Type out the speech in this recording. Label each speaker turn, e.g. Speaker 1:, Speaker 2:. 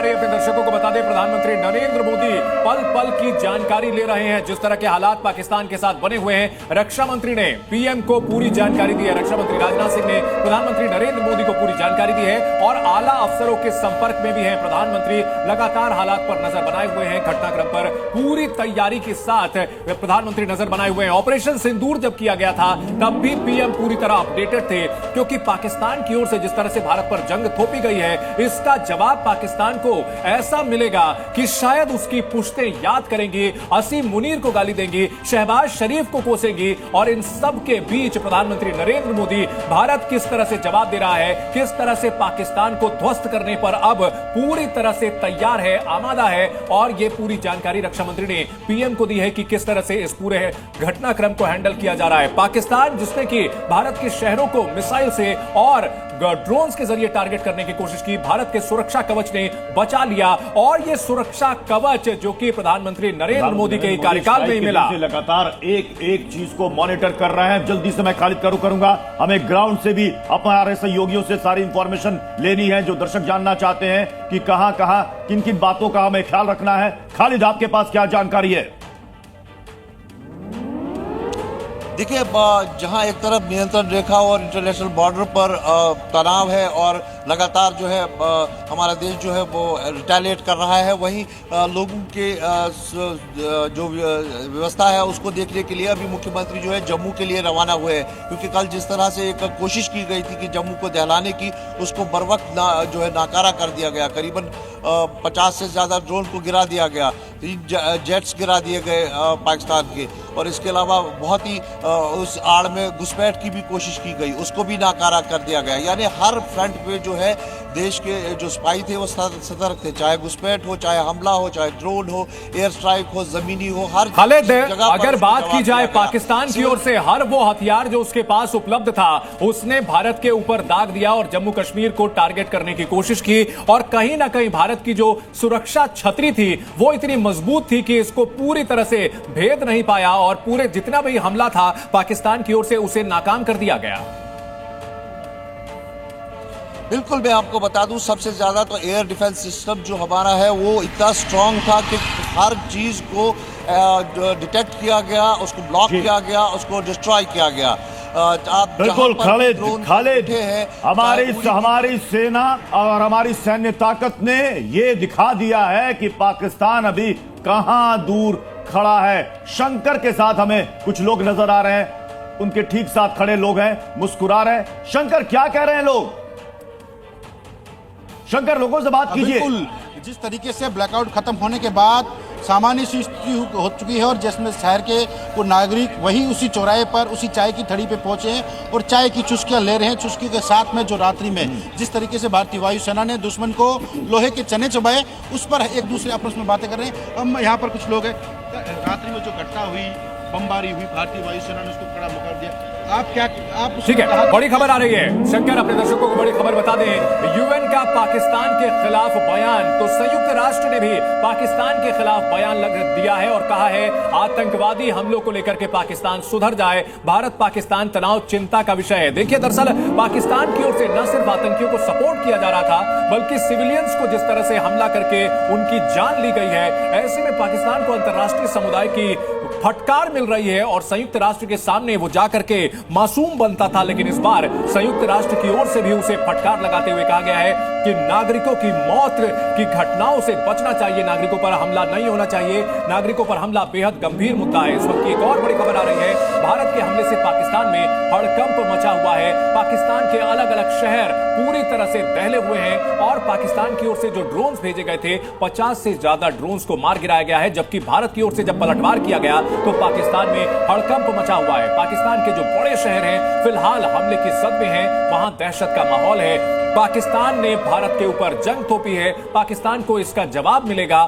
Speaker 1: जानकारी अपने दर्शकों को बता दें, प्रधानमंत्री नरेंद्र मोदी पल पल की जानकारी ले रहे हैं। जिस तरह के हालात पाकिस्तान के साथ बने हुए हैं, रक्षा मंत्री ने पीएम को पूरी जानकारी दी है। रक्षा मंत्री राजनाथ सिंह ने प्रधानमंत्री नरेंद्र मोदी को पूरी जानकारी दी है और आला अफसरों के संपर्क में भी है। प्रधानमंत्री लगातार हालात पर नजर बनाए हुए हैं। घटनाक्रम पर पूरी तैयारी के साथ प्रधानमंत्री नजर बनाए हुए हैं। ऑपरेशन सिंदूर जब किया गया था तब भी पीएम पूरी तरह अपडेटेड थे, क्योंकि पाकिस्तान की ओर से जिस तरह से भारत पर जंग थोपी गई है, इसका जवाब पाकिस्तान को ऐसा मिलेगा कि शायद उसकी पुश्तें याद करेंगी, असीम मुनीर को गाली देंगी, शहबाज शरीफ को कोसेंगी। और इन सब के बीच प्रधानमंत्री नरेंद्र मोदी भारत किस तरह से जवाब दे रहा है, किस तरह से पाकिस्तान को ध्वस्त करने पर अब पूरी तरह से तैयार है, आमादा है। और यह पूरी जानकारी रक्षा मंत्री ने पीएम को दी है कि किस तरह से इस पूरे घटनाक्रम को हैंडल किया जा रहा है। पाकिस्तान जिसने कि भारत के शहरों को मिसाइल से और ड्रोन्स के जरिए टारगेट करने की कोशिश की, भारत के सुरक्षा कवच ने बचा लिया। और यह सुरक्षा कवच जो कि प्रधानमंत्री नरेंद्र मोदी के कार्यकाल में ही मिला,
Speaker 2: लगातार एक एक चीज को मॉनिटर कर रहे हैं। जल्दी से मैं खालिद करूंगा, हमें ग्राउंड से भी हमारे सहयोगियों से सारी इंफॉर्मेशन लेनी है, जो दर्शक जानना चाहते हैं कि कहां कहां किन किन बातों का हमें ख्याल रखना है। खालिद, आपके पास क्या जानकारी है?
Speaker 3: देखिए, जहां एक तरफ नियंत्रण रेखा और इंटरनेशनल बॉर्डर पर तनाव है और लगातार जो है हमारा देश जो है वो रिटेलिएट कर रहा है, वहीं लोगों के जो व्यवस्था है उसको देखने के लिए अभी मुख्यमंत्री जो है जम्मू के लिए रवाना हुए हैं। क्योंकि कल जिस तरह से एक कोशिश की गई थी कि जम्मू को दहलाने की, उसको बर वक्त जो है नाकारा कर दिया गया। करीबन 50 से ज्यादा ड्रोन को गिरा दिया गया, 3 जेट्स गिरा दिए गए पाकिस्तान के, और इसके अलावा बहुत ही उस आड़ में घुसपैठ की भी कोशिश की गई, उसको भी नाकारा कर दिया गया। यानी हर फ्रंट पे जो है देश के जो स्पाई थे वो सतर्क थे, चाहे घुसपैठ हो, चाहे हमला हो, चाहे ड्रोन हो, एयर स्ट्राइक हो, जमीनी हो, हर
Speaker 1: जगह। अगर बात की जाए पाकिस्तान की ओर से, हर वो हथियार जो उसके पास उपलब्ध था उसने भारत के ऊपर दाग दिया और जम्मू कश्मीर को टारगेट करने की कोशिश की। और कहीं ना कहीं भारत की जो सुरक्षा छतरी थी वो इतनी मजबूत थी कि इसको पूरी तरह से भेद नहीं पाया और पूरे जितना भी हमला था पाकिस्तान की ओर से उसे नाकाम कर दिया गया।
Speaker 3: बिल्कुल, मैं आपको बता दूं, सबसे ज्यादा तो एयर डिफेंस सिस्टम जो हमारा है वो इतना स्ट्रांग था कि हर चीज को डिटेक्ट किया गया, उसको ब्लॉक किया गया, उसको डिस्ट्रॉय किया गया। आप
Speaker 2: बिल्कुल खालिद, हमारी सेना और हमारी सैन्य ताकत ने यह दिखा दिया है कि पाकिस्तान अभी कहां दूर खड़ा है। शंकर के साथ हमें कुछ लोग नजर आ रहे हैं, उनके ठीक साथ खड़े लोग हैं, मुस्कुरा रहे हैं। शंकर, क्या कह रहे हैं लोग? शंकर, लोगों से बात कीजिए।
Speaker 4: बिल्कुल, जिस तरीके से ब्लैकआउट खत्म होने के बाद सामान्य स्थिति हो चुकी है और जिसमें शहर के वो नागरिक वही उसी चौराहे पर उसी चाय की थड़ी पे पहुंचे हैं और चाय की चुस्कियां ले रहे हैं। चुस्की के साथ में जो रात्रि में जिस तरीके से भारतीय वायुसेना ने दुश्मन को लोहे के चने चबाए, उस पर एक दूसरे आपस में बातें कर रहे हैं। हम यहाँ पर कुछ लोग हैं, रात्रि में जो घटना हुई, बमबारी हुई, भारतीय वायुसेना ने उसको कड़ा मुकर दिया। आप
Speaker 1: ठीक है, बड़ी खबर आ रही है शंकर, अपने दर्शकों को बड़ी खबर बता दें। यूएन का पाकिस्तान के खिलाफ बयान, तो संयुक्त राष्ट्र ने भी पाकिस्तान के खिलाफ बयान दिया है और कहा है आतंकवादी हमलों को लेकर के पाकिस्तान सुधर जाए। भारत पाकिस्तान तनाव चिंता का विषय है। देखिए, दरअसल पाकिस्तान की ओर से न सिर्फ आतंकियों को सपोर्ट किया जा रहा था, बल्कि सिविलियंस को जिस तरह से हमला करके उनकी जान ली गई है, ऐसे में पाकिस्तान को अंतर्राष्ट्रीय समुदाय की फटकार मिल रही है और संयुक्त राष्ट्र के सामने वो जाकर के मासूम बनता था। लेकिन इस बार संयुक्त राष्ट्र की ओर से भी उसे फटकार लगाते हुए कहा गया है कि नागरिकों की मौत की घटनाओं से बचना चाहिए, नागरिकों पर हमला नहीं होना चाहिए। नागरिकों पर हमला बेहद गंभीर मुद्दा है। इस वक्त की एक और बड़ी खबर आ रही है, भारत के हमले से पाकिस्तान में हड़कंप मचा हुआ है। पाकिस्तान के अलग अलग शहर पूरी तरह से दहले हुए हैं और पाकिस्तान की ओर से जो ड्रोन्स भेजे गए थे, 50 से ज्यादा ड्रोन्स को मार गिराया गया है। जबकि भारत की ओर से जब पलटवार किया गया तो पाकिस्तान में हड़कंप मचा हुआ है। पाकिस्तान के जो बड़े शहर हैं फिलहाल हमले की जद में हैं, वहां दहशत का माहौल है। पाकिस्तान ने भारत के ऊपर जंग थोपी है, पाकिस्तान को इसका जवाब मिलेगा।